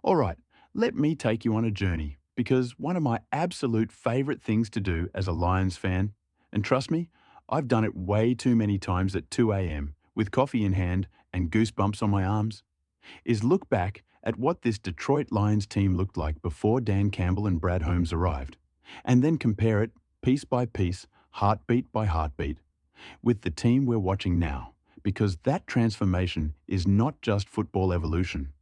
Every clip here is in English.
All right, let me take you on a journey because one of my absolute favorite things to do as a Lions fan, and trust me, I've done it way too many times at 2 a.m. with coffee in hand and goosebumps on my arms, is look back at what this Detroit Lions team looked like before Dan Campbell and Brad Holmes arrived, and then compare it piece by piece, heartbeat by heartbeat, with the team we're watching now, because that transformation is not just football evolution.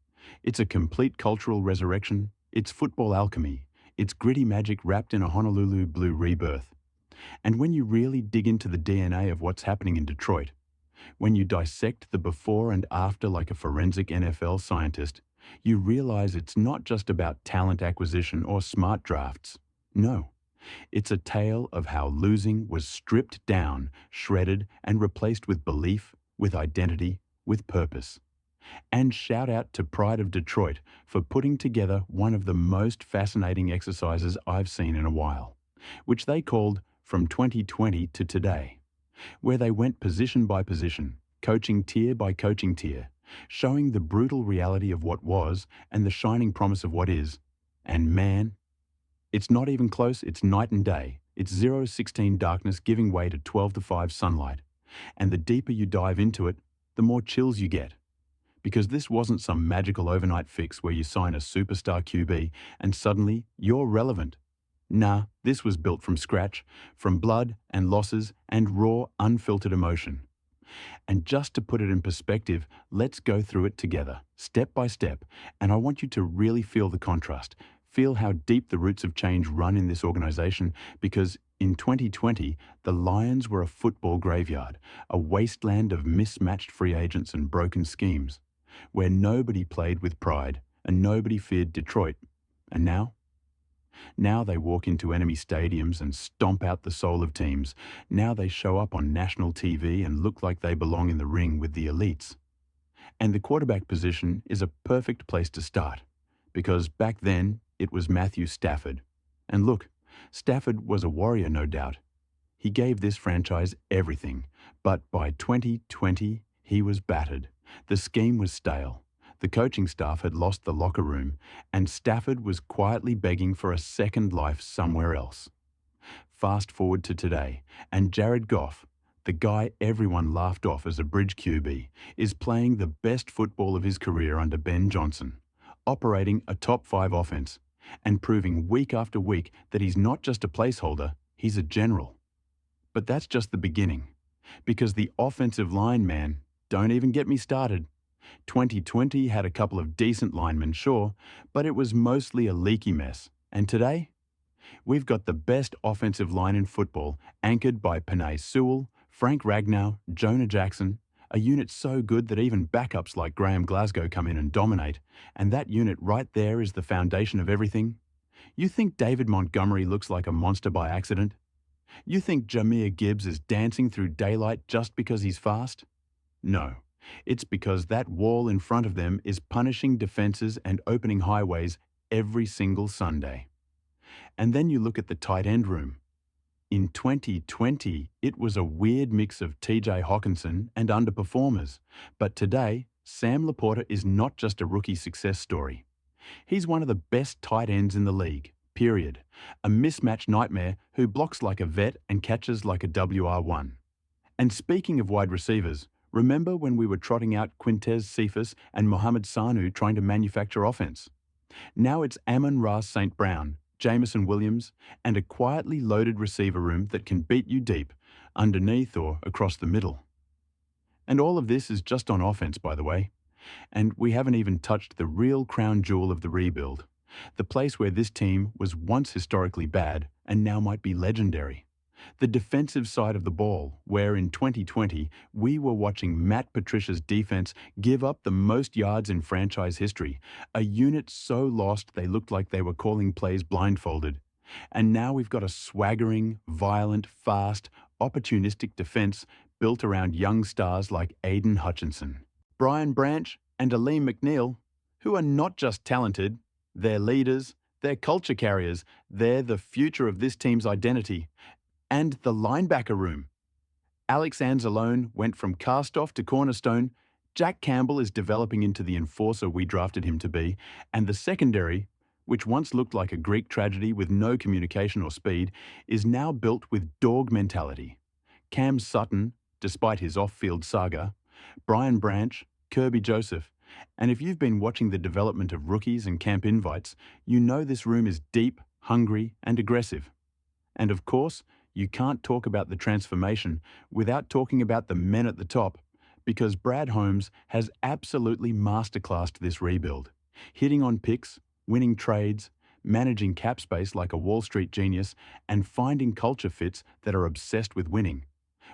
It's a complete cultural resurrection, it's football alchemy, it's gritty magic wrapped in a Honolulu blue rebirth. And when you really dig into the DNA of what's happening in Detroit, when you dissect the before and after like a forensic NFL scientist, you realize it's not just about talent acquisition or smart drafts. No, it's a tale of how losing was stripped down, shredded, and replaced with belief, with identity, with purpose. And shout out to Pride of Detroit for putting together one of the most fascinating exercises I've seen in a while, which they called From 2020 to Today, where they went position by position, coaching tier by coaching tier, showing the brutal reality of what was and the shining promise of what is. And man, it's not even close, it's night and day. It's 0-16 darkness giving way to 12-5 sunlight. And the deeper you dive into it, the more chills you get. Because this wasn't some magical overnight fix where you sign a superstar QB and suddenly you're relevant. Nah, this was built from scratch, from blood and losses and raw, unfiltered emotion. And just to put it in perspective, let's go through it together, step by step, and I want you to really feel the contrast. Feel how deep the roots of change run in this organization, because in 2020, the Lions were a football graveyard, a wasteland of mismatched free agents and broken schemes, where nobody played with pride and nobody feared Detroit. And now? Now they walk into enemy stadiums and stomp out the soul of teams. Now they show up on national TV and look like they belong in the ring with the elites. And the quarterback position is a perfect place to start, because back then it was Matthew Stafford. And look, Stafford was a warrior, no doubt. He gave this franchise everything, but by 2020 he was battered. The scheme was stale. The coaching staff had lost the locker room, and Stafford was quietly begging for a second life somewhere else. Fast forward to today, and Jared Goff, the guy everyone laughed off as a bridge QB, is playing the best football of his career under Ben Johnson, operating a top-5 offense, and proving week after week that he's not just a placeholder, he's a general. But that's just the beginning, because the offensive line, man, don't even get me started. 2020 had a couple of decent linemen, sure, but it was mostly a leaky mess. And today, we've got the best offensive line in football, anchored by Penei Sewell, Frank Ragnow, Jonah Jackson, a unit so good that even backups like Graham Glasgow come in and dominate, and that unit right there is the foundation of everything. You think David Montgomery looks like a monster by accident? You think Jahmyr Gibbs is dancing through daylight just because he's fast? No. It's because that wall in front of them is punishing defenses and opening highways every single Sunday. And then you look at the tight end room. In 2020, it was a weird mix of TJ Hawkinson and underperformers. But today, Sam Laporta is not just a rookie success story. He's one of the best tight ends in the league, period. A mismatch nightmare who blocks like a vet and catches like a WR1. And speaking of wide receivers, remember when we were trotting out Quintez Cephas and Mohamed Sanu trying to manufacture offense? Now it's Amon-Ra St. Brown, Jameson Williams, and a quietly loaded receiver room that can beat you deep, underneath or across the middle. And all of this is just on offense, by the way. And we haven't even touched the real crown jewel of the rebuild, the place where this team was once historically bad and now might be legendary. The defensive side of the ball, where in 2020 we were watching Matt Patricia's defense give up the most yards in franchise history, a unit so lost they looked like they were calling plays blindfolded. And now we've got a swaggering, violent, fast, opportunistic defense built around young stars like Aiden Hutchinson, Brian Branch, and Aleem McNeil, who are not just talented, they're leaders, they're culture carriers, they're the future of this team's identity. And the linebacker room. Alex Anzalone went from cast-off to cornerstone, Jack Campbell is developing into the enforcer we drafted him to be, and the secondary, which once looked like a Greek tragedy with no communication or speed, is now built with dog mentality. Cam Sutton, despite his off-field saga, Brian Branch, Kirby Joseph, and if you've been watching the development of rookies and camp invites, you know this room is deep, hungry, and aggressive. And of course, you can't talk about the transformation without talking about the men at the top, because Brad Holmes has absolutely masterclassed this rebuild, hitting on picks, winning trades, managing cap space like a Wall Street genius, and finding culture fits that are obsessed with winning.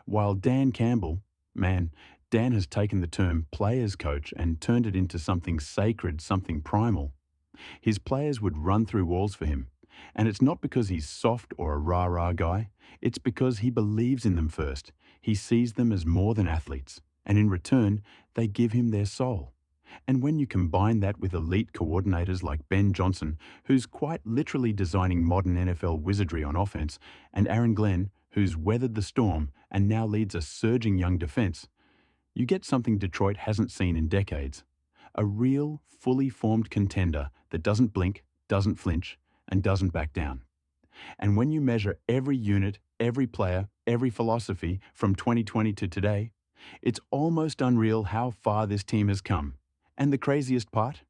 While Dan Campbell, man, Dan has taken the term players coach and turned it into something sacred, something primal. His players would run through walls for him. And it's not because he's soft or a rah-rah guy. It's because he believes in them first. He sees them as more than athletes. And in return, they give him their soul. And when you combine that with elite coordinators like Ben Johnson, who's quite literally designing modern NFL wizardry on offense, and Aaron Glenn, who's weathered the storm and now leads a surging young defense, you get something Detroit hasn't seen in decades. A real, fully formed contender that doesn't blink, doesn't flinch, and doesn't back down. And when you measure every unit, every player, every philosophy from 2020 to today, it's almost unreal how far this team has come. And the craziest part?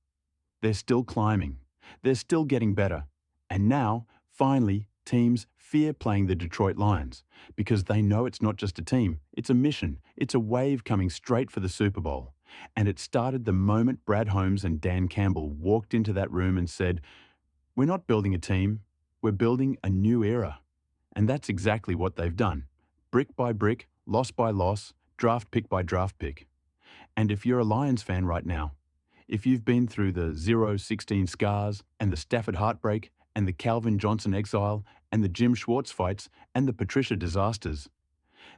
They're still climbing. They're still getting better. And now, finally, teams fear playing the Detroit Lions because they know it's not just a team, it's a mission, it's a wave coming straight for the Super Bowl. And it started the moment Brad Holmes and Dan Campbell walked into that room and said, "We're not building a team, we're building a new era." And that's exactly what they've done. Brick by brick, loss by loss, draft pick by draft pick. And if you're a Lions fan right now, if you've been through the 0-16 scars and the Stafford heartbreak and the Calvin Johnson exile and the Jim Schwartz fights and the Patricia disasters,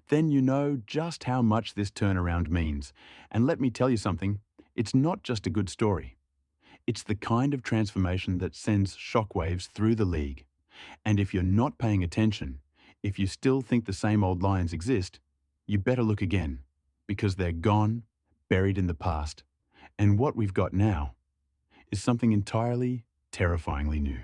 then you know just how much this turnaround means. And let me tell you something, it's not just a good story. It's the kind of transformation that sends shockwaves through the league. And if you're not paying attention, if you still think the same old Lions exist, you better look again, because they're gone, buried in the past. And what we've got now is something entirely, terrifyingly new.